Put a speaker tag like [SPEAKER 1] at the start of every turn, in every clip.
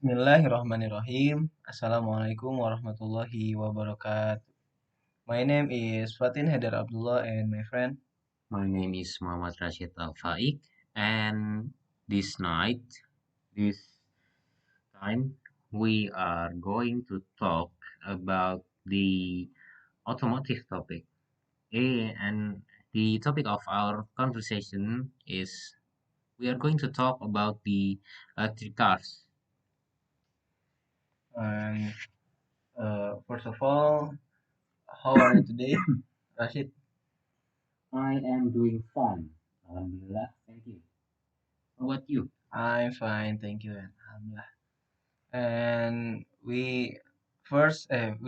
[SPEAKER 1] Bismillahirrahmanirrahim. Assalamualaikum warahmatullahi wabarakatuh. My name is Fatin Haidar Abdullah and my friend.
[SPEAKER 2] My name is Muhammad Rashid Al Faik, and this night, this time, we are going to talk about the automotive topic. And the topic of our conversation is we are going to talk about the electric cars.
[SPEAKER 1] And first of all, how are you today, Rashid?
[SPEAKER 2] I am doing fine. Alhamdulillah, thank you. How about you?
[SPEAKER 1] I'm fine, thank you. And alhamdulillah. And we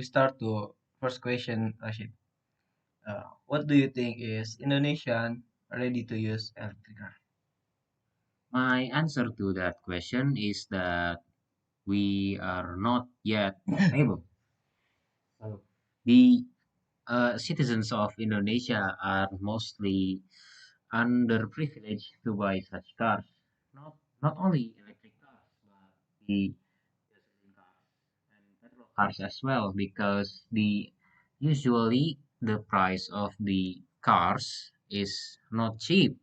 [SPEAKER 1] start to first question, Rashid. What do you think is Indonesian ready to use electric car?
[SPEAKER 2] My answer to that question is that we are not yet able. So the citizens of Indonesia are mostly underprivileged to buy such cars. Not only electric cars, but the gasoline cars and petrol cars as well, because the usually the price of the cars is not cheap,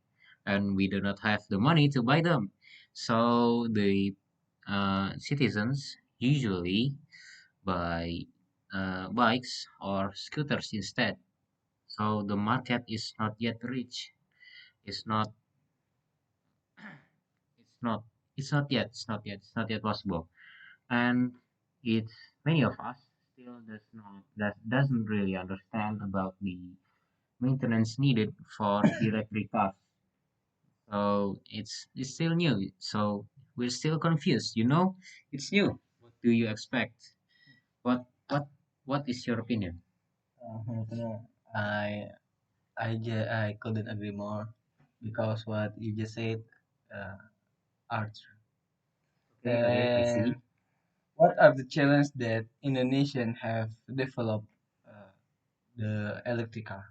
[SPEAKER 2] and we do not have the money to buy them. So the citizens usually buy bikes or scooters instead. So the market is not yet rich. It's not. It's not. It's not yet. It's not yet. It's not yet possible. And it's many of us still doesn't really understand about the maintenance needed for the electric cars. So it's still new. So we're still confused. It's new. What do you expect? What what what is your opinion?
[SPEAKER 1] I I couldn't agree more because what you just said uh, are true.
[SPEAKER 2] Okay, okay, I
[SPEAKER 1] And
[SPEAKER 2] see.
[SPEAKER 1] what are the challenges that Indonesian have developed uh, the electric car?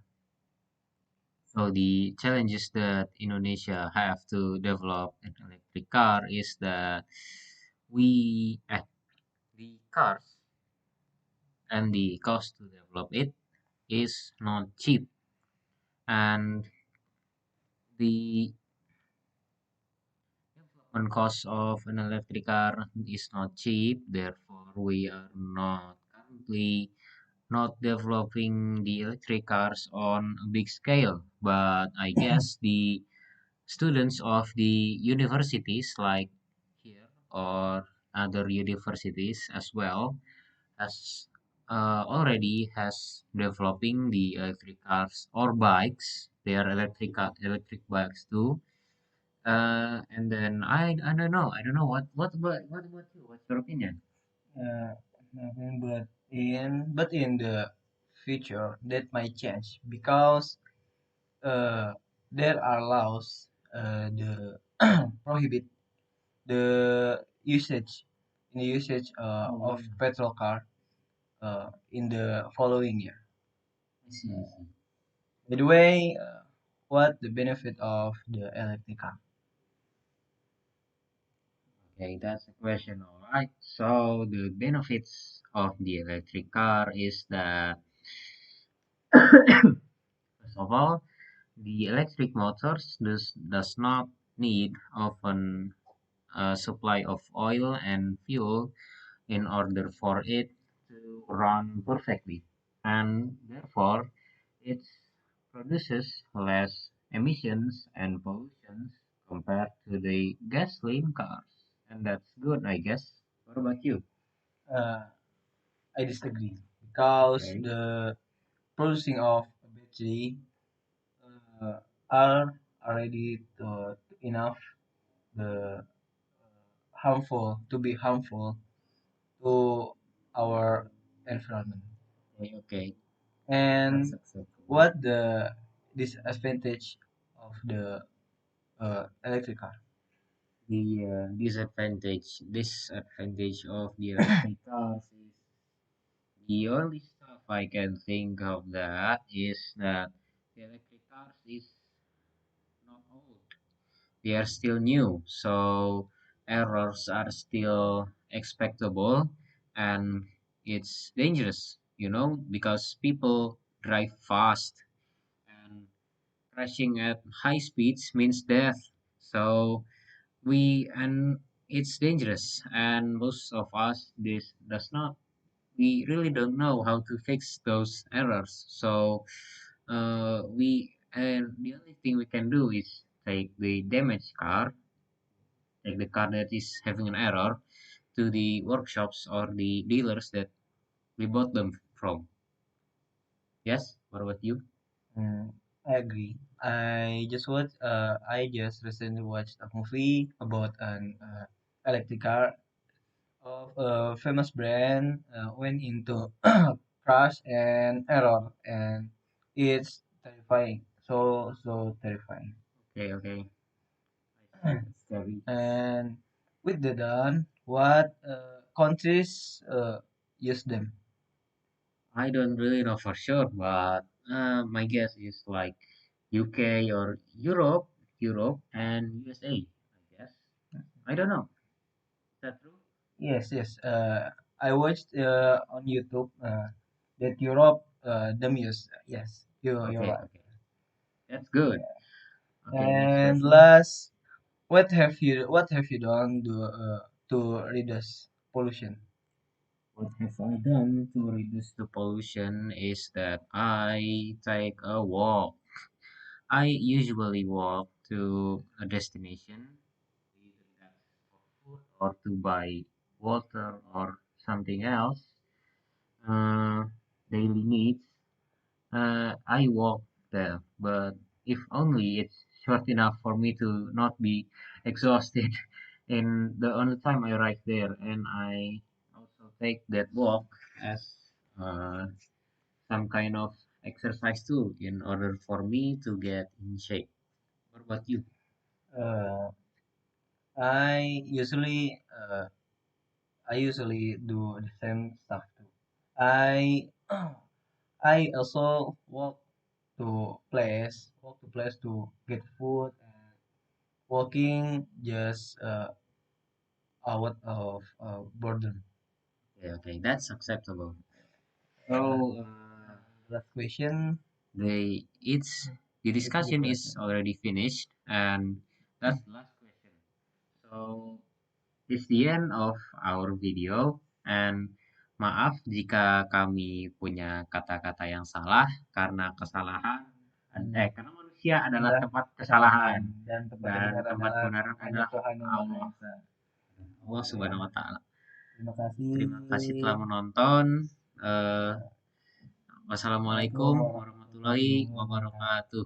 [SPEAKER 2] So the challenges that Indonesia have to develop an electric car is that the cars and the cost to develop it is not cheap, and the development cost of an electric car is not cheap. Therefore, we are not currently not developing the electric cars on a big scale. But I guess the students of the universities like here or other universities as well has already has developing the electric cars or bikes. They are electric bikes too. And then I don't know what about you? What's your opinion?
[SPEAKER 1] Uh, Nothing but in the future that might change because uh, there are laws the prohibit the usage of petrol car in the following year.
[SPEAKER 2] I see, I see.
[SPEAKER 1] By the way, what the benefit of the electric car?
[SPEAKER 2] Okay, that's the question. All right. So the benefits of the electric car is that first of all, the electric motors does not need often a supply of oil and fuel in order for it to run perfectly, and therefore it produces less emissions and pollutions compared to the gasoline cars, and that's good, I guess. What about you?
[SPEAKER 1] Uh, I disagree because
[SPEAKER 2] Okay.
[SPEAKER 1] the producing of a battery uh, are already enough the harmful to our environment.
[SPEAKER 2] Okay, okay, that's
[SPEAKER 1] And
[SPEAKER 2] acceptable.
[SPEAKER 1] what the disadvantage of the electric car?
[SPEAKER 2] The disadvantage of the electric cars is the only stuff I can think of that is that the electric cars is not old. They are still new. So errors are still expectable, and it's dangerous, because people drive fast, and crashing at high speeds means death. So and it's dangerous, and most of us this does not we really don't know how to fix those errors. So we and the only thing we can do is take the car that is having an error to the workshops or the dealers that we bought them from. Yes, what about you?
[SPEAKER 1] Mm, I agree. I just recently watched a movie about an electric car of a famous brand went into crash and error, and it's terrifying. So terrifying.
[SPEAKER 2] Okay, okay. I see. That's scary.
[SPEAKER 1] And with the done, what countries use them?
[SPEAKER 2] I don't really know for sure, but my guess is like UK or Europe and USA, I guess. I don't know. Is that true?
[SPEAKER 1] Yes, yes. I watched on YouTube that Europe them use. Yes, you're
[SPEAKER 2] Okay,
[SPEAKER 1] right.
[SPEAKER 2] okay. That's good. Okay, next
[SPEAKER 1] And
[SPEAKER 2] question.
[SPEAKER 1] last, what have you done to reduce pollution?
[SPEAKER 2] What have I done to reduce the pollution is that I take a walk. I usually walk to a destination, either that's for food or to buy water or something else, uh, daily needs. I walk there, but if only it's short enough for me to not be exhausted in the only time I arrive there, and I also take that walk as uh, some kind of exercise too in order for me to get in shape. What about you?
[SPEAKER 1] Uh, I usually do the same stuff too. I I also walk to place to get food, and walking just out of boredom.
[SPEAKER 2] Okay, okay, that's acceptable.
[SPEAKER 1] And
[SPEAKER 2] So
[SPEAKER 1] last question.
[SPEAKER 2] the it's the
[SPEAKER 1] It's the
[SPEAKER 2] discussion is
[SPEAKER 1] question.
[SPEAKER 2] already finished, and that's the last question. So it's the end of our video, and maaf jika kami punya kata-kata yang salah karena karena manusia adalah
[SPEAKER 1] Adalah
[SPEAKER 2] tempat
[SPEAKER 1] kesalahan
[SPEAKER 2] kesalahan
[SPEAKER 1] dan tempat yang
[SPEAKER 2] dan
[SPEAKER 1] benar
[SPEAKER 2] tempat
[SPEAKER 1] adalah
[SPEAKER 2] kebenaran
[SPEAKER 1] hanya
[SPEAKER 2] adalah
[SPEAKER 1] Tuhan yang Maha
[SPEAKER 2] Allah.
[SPEAKER 1] Esa.
[SPEAKER 2] Allah
[SPEAKER 1] Oke,
[SPEAKER 2] Subhanahu wa taala.
[SPEAKER 1] terima kasih.
[SPEAKER 2] Terima kasih telah menonton. Eh,
[SPEAKER 1] Assalamualaikum
[SPEAKER 2] Wassalamualaikum
[SPEAKER 1] warahmatullahi
[SPEAKER 2] warahmatullahi
[SPEAKER 1] wabarakatuh.
[SPEAKER 2] wabarakatuh.